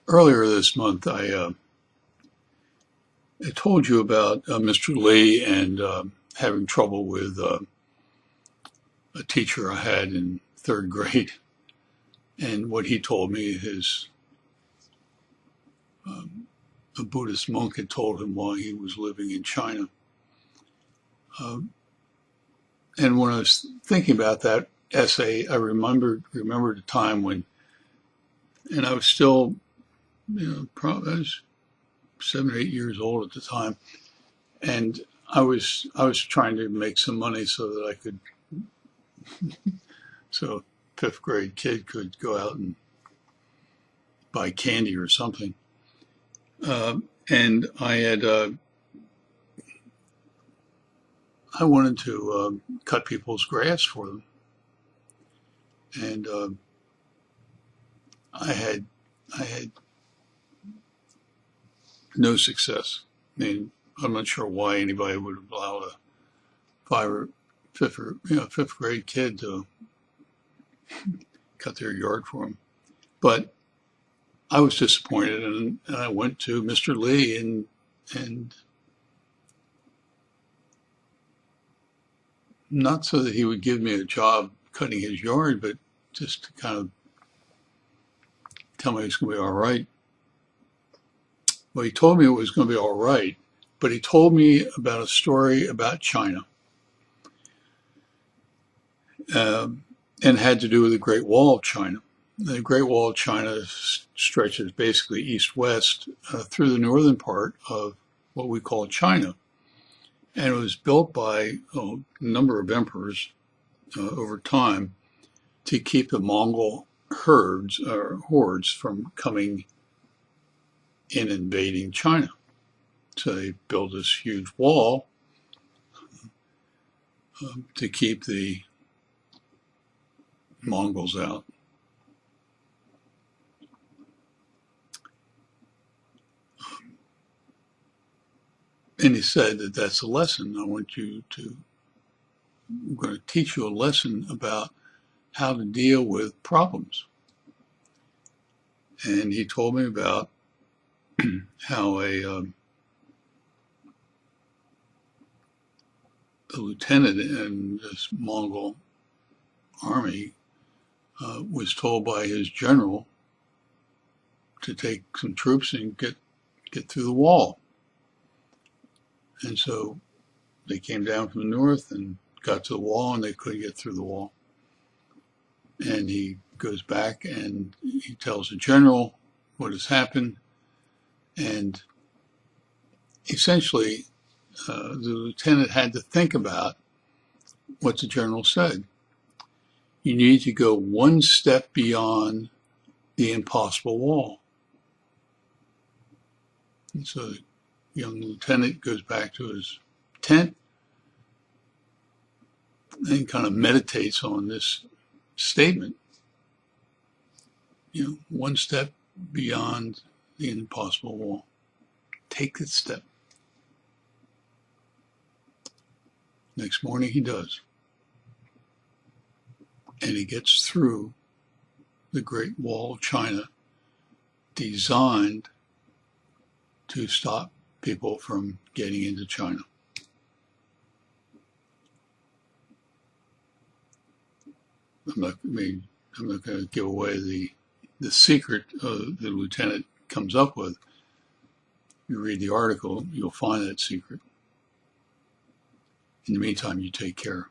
Earlier this month, I told you about Mr. Lee and having trouble with a teacher I had in third grade, and what he told me his a Buddhist monk had told him while he was living in China. And when I was thinking about that essay, I remembered a time when, and I was still, probably I was 7 or 8 years old at the time, and I was trying to make some money so that I could, so a fifth grade kid could go out and buy candy or something. And I had, I wanted to cut people's grass for them, and I had no success. I mean, I'm not sure why anybody would allow a fifth grade kid to cut their yard for them. But I was disappointed, and I went to Mr. Lee and not so that he would give me a job cutting his yard, but just to kind of tell me it's going to be all right. Well, he told me it was going to be all right, but he told me about a story about China, and had to do with the Great Wall of China. The Great Wall of China stretches basically east-west through the northern part of what we call China. And it was built by a number of emperors over time to keep the Mongol herds or hordes from coming in and invading China. So they built this huge wall to keep the Mongols out. And he said that that's a lesson. I'm going to teach you a lesson about how to deal with problems. And he told me about how a lieutenant in this Mongol army was told by his general to take some troops and get through the wall. And so they came down from the north and got to the wall, and they couldn't get through the wall. And he goes back and he tells the general what has happened. And essentially, the lieutenant had to think about what the general said. You need to go one step beyond the impossible wall. And so the young lieutenant goes back to his tent and kind of meditates on this statement. One step beyond the impossible wall. Take that step. Next morning he does. And he gets through the Great Wall of China, designed to stop people from getting into China. I'm not going to give away the secret the lieutenant comes up with. You read the article, you'll find that secret. In the meantime, you take care.